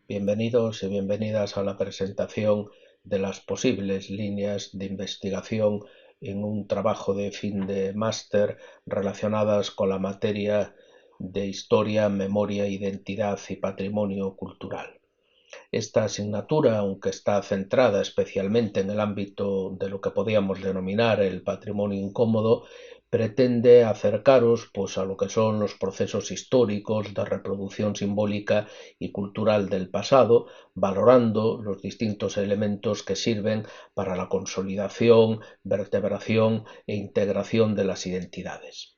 Bienvenidos y bienvenidas a la presentación de las posibles líneas de investigación en un trabajo de fin de máster relacionadas con la materia de Historia, Memoria, Identidad y Patrimonio Cultural. Esta asignatura, aunque está centrada especialmente en el ámbito de lo que podríamos denominar el patrimonio incómodo, pretende acercaros a lo que son los procesos históricos de reproducción simbólica y cultural del pasado, valorando los distintos elementos que sirven para la consolidación, vertebración e integración de las identidades.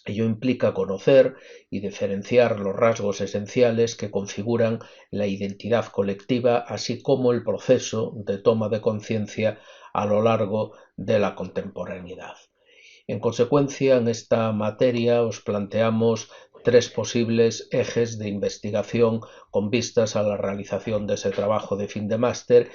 Ello implica conocer y diferenciar los rasgos esenciales que configuran la identidad colectiva, así como el proceso de toma de conciencia a lo largo de la contemporaneidad. En consecuencia, en esta materia os planteamos tres posibles ejes de investigación con vistas a la realización de ese trabajo de fin de máster.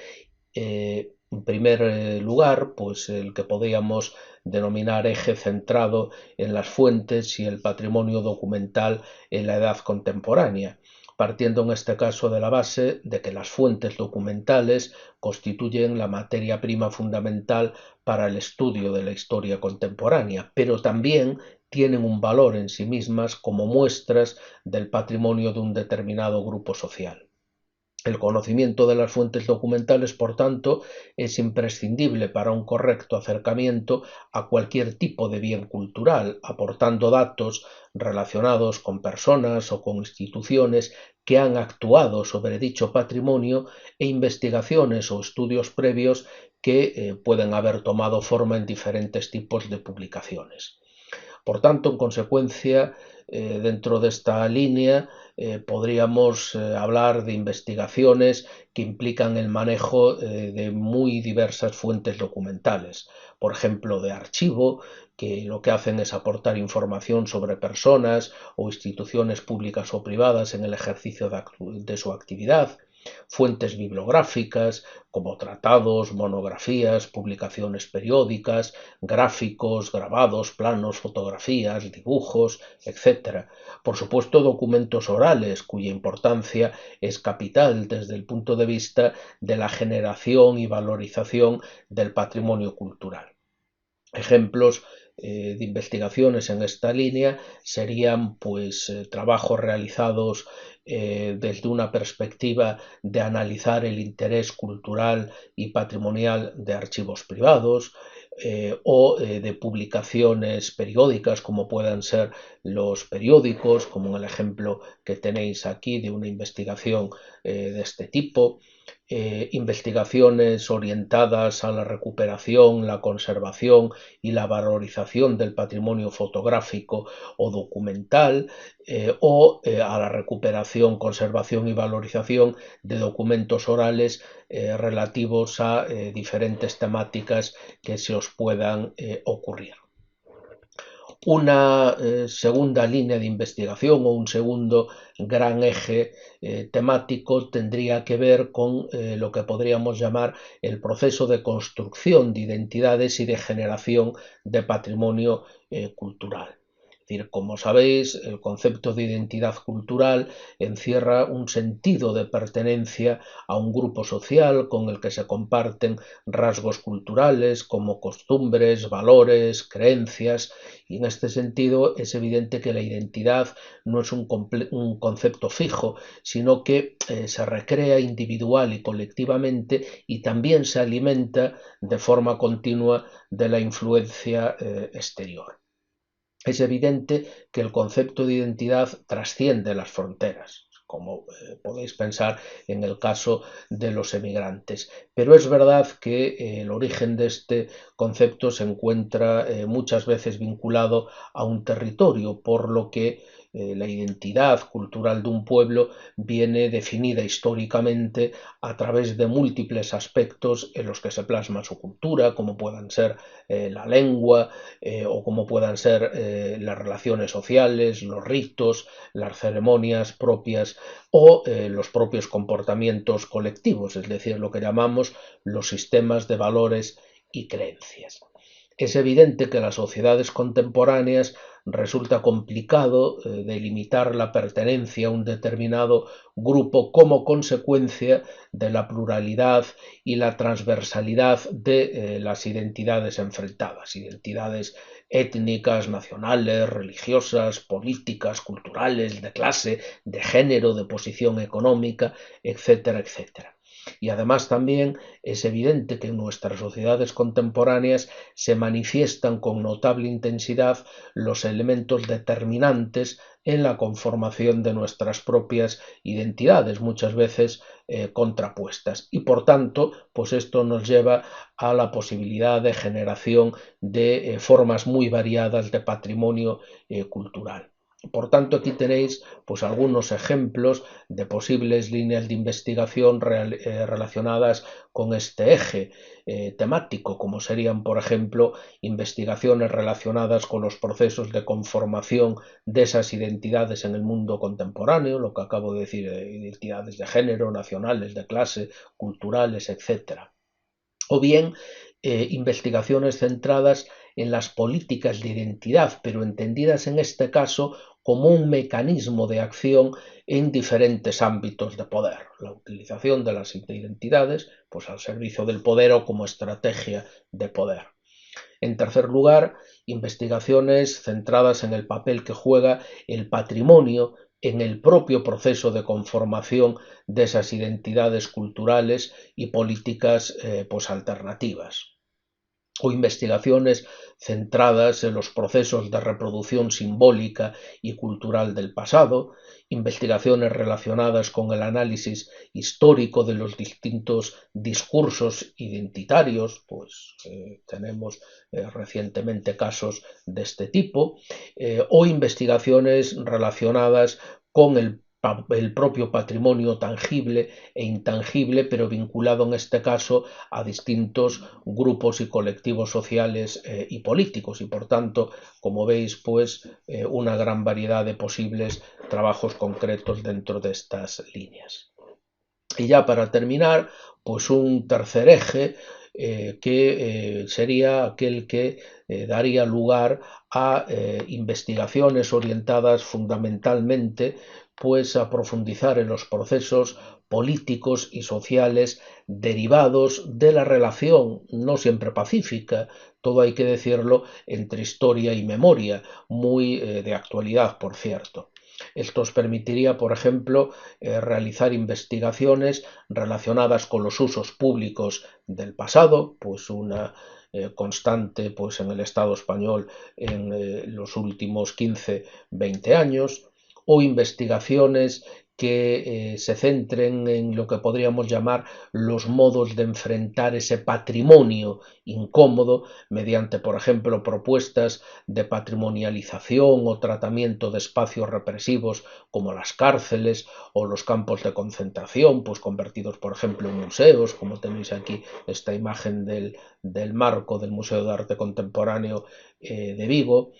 En primer lugar, el que podríamos denominar eje centrado en las fuentes y el patrimonio documental en la edad contemporánea, partiendo en este caso de la base de que las fuentes documentales constituyen la materia prima fundamental para el estudio de la historia contemporánea, pero también tienen un valor en sí mismas como muestras del patrimonio de un determinado grupo social. El conocimiento de las fuentes documentales, por tanto, es imprescindible para un correcto acercamiento a cualquier tipo de bien cultural, aportando datos relacionados con personas o con instituciones que han actuado sobre dicho patrimonio e investigaciones o estudios previos que pueden haber tomado forma en diferentes tipos de publicaciones. Por tanto, en consecuencia, dentro de esta línea podríamos hablar de investigaciones que implican el manejo de muy diversas fuentes documentales, por ejemplo, de archivo, que lo que hacen es aportar información sobre personas o instituciones públicas o privadas en el ejercicio de su actividad, fuentes bibliográficas como tratados, monografías, publicaciones periódicas, gráficos, grabados, planos, fotografías, dibujos, etc. Por supuesto, documentos orales, cuya importancia es capital desde el punto de vista de la generación y valorización del patrimonio cultural. Ejemplos de investigaciones en esta línea serían trabajos realizados desde una perspectiva de analizar el interés cultural y patrimonial de archivos privados, de publicaciones periódicas como puedan ser los periódicos, como en el ejemplo que tenéis aquí de una investigación de este tipo, investigaciones orientadas a la recuperación, la conservación y la valorización del patrimonio fotográfico o documental, a la recuperación, conservación y valorización de documentos orales relativos a diferentes temáticas que se os puedan ocurrir. Una segunda línea de investigación o un segundo gran eje temático tendría que ver con lo que podríamos llamar el proceso de construcción de identidades y de generación de patrimonio cultural. Es decir, como sabéis, el concepto de identidad cultural encierra un sentido de pertenencia a un grupo social con el que se comparten rasgos culturales como costumbres, valores, creencias, y en este sentido es evidente que la identidad no es un concepto fijo, sino que se recrea individual y colectivamente y también se alimenta de forma continua de la influencia exterior. Es evidente que el concepto de identidad trasciende las fronteras, como podéis pensar en el caso de los emigrantes. Pero es verdad que el origen de este concepto se encuentra muchas veces vinculado a un territorio, por lo que la identidad cultural de un pueblo viene definida históricamente a través de múltiples aspectos en los que se plasma su cultura, como puedan ser la lengua o como puedan ser las relaciones sociales, los ritos, las ceremonias propias o los propios comportamientos colectivos, es decir, lo que llamamos los sistemas de valores y creencias. Es evidente que las sociedades contemporáneas resulta complicado delimitar la pertenencia a un determinado grupo como consecuencia de la pluralidad y la transversalidad de las identidades enfrentadas, identidades étnicas, nacionales, religiosas, políticas, culturales, de clase, de género, de posición económica, etcétera, etcétera. Y además también es evidente que en nuestras sociedades contemporáneas se manifiestan con notable intensidad los elementos determinantes en la conformación de nuestras propias identidades, muchas veces contrapuestas. Y por tanto, pues esto nos lleva a la posibilidad de generación de formas muy variadas de patrimonio cultural. Por tanto, aquí tenéis pues algunos ejemplos de posibles líneas de investigación relacionadas con este eje temático, como serían, por ejemplo, investigaciones relacionadas con los procesos de conformación de esas identidades en el mundo contemporáneo, lo que acabo de decir, identidades de género, nacionales, de clase, culturales, etcétera. O bien investigaciones centradas en las políticas de identidad, pero entendidas en este caso como un mecanismo de acción en diferentes ámbitos de poder. La utilización de las identidades pues, al servicio del poder o como estrategia de poder. En tercer lugar, investigaciones centradas en el papel que juega el patrimonio en el propio proceso de conformación de esas identidades culturales y políticas pues, alternativas, o investigaciones centradas en los procesos de reproducción simbólica y cultural del pasado, investigaciones relacionadas con el análisis histórico de los distintos discursos identitarios, pues tenemos recientemente casos de este tipo, o investigaciones relacionadas con el propio patrimonio tangible e intangible, pero vinculado en este caso a distintos grupos y colectivos sociales y políticos, y por tanto, como veis, pues una gran variedad de posibles trabajos concretos dentro de estas líneas. Y ya para terminar, pues un tercer eje que sería aquel que daría lugar a investigaciones orientadas fundamentalmente pues a profundizar en los procesos políticos y sociales derivados de la relación, no siempre pacífica, todo hay que decirlo, entre historia y memoria, muy de actualidad, por cierto. Esto os permitiría, por ejemplo, realizar investigaciones relacionadas con los usos públicos del pasado, pues una constante pues, en el Estado español en los últimos 15-20 años, o investigaciones que se centren en lo que podríamos llamar los modos de enfrentar ese patrimonio incómodo mediante, por ejemplo, propuestas de patrimonialización o tratamiento de espacios represivos como las cárceles o los campos de concentración, pues convertidos, por ejemplo, en museos, como tenéis aquí esta imagen del marco del Museo de Arte Contemporáneo de Vigo.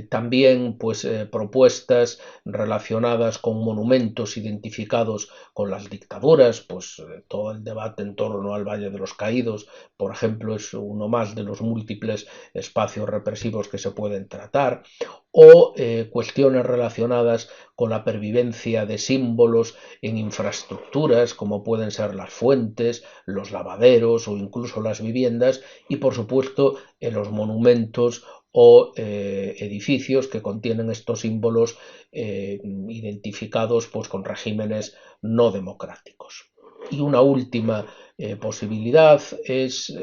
También pues propuestas relacionadas con monumentos identificados con las dictaduras, pues todo el debate en torno al Valle de los Caídos, por ejemplo, es uno más de los múltiples espacios represivos que se pueden tratar, o cuestiones relacionadas con la pervivencia de símbolos en infraestructuras como pueden ser las fuentes, los lavaderos o incluso las viviendas, y por supuesto en los monumentos o edificios que contienen estos símbolos identificados pues, con regímenes no democráticos. Y una última posibilidad es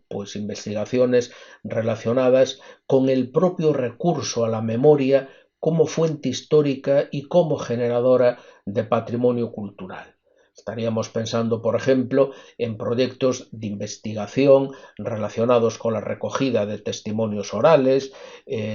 pues, investigaciones relacionadas con el propio recurso a la memoria como fuente histórica y como generadora de patrimonio cultural. Estaríamos pensando, por ejemplo, en proyectos de investigación relacionados con la recogida de testimonios orales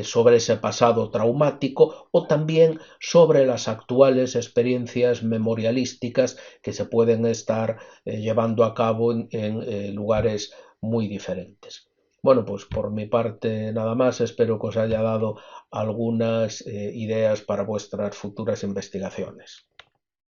sobre ese pasado traumático o también sobre las actuales experiencias memorialísticas que se pueden estar llevando a cabo en lugares muy diferentes. Bueno, pues por mi parte nada más, espero que os haya dado algunas ideas para vuestras futuras investigaciones.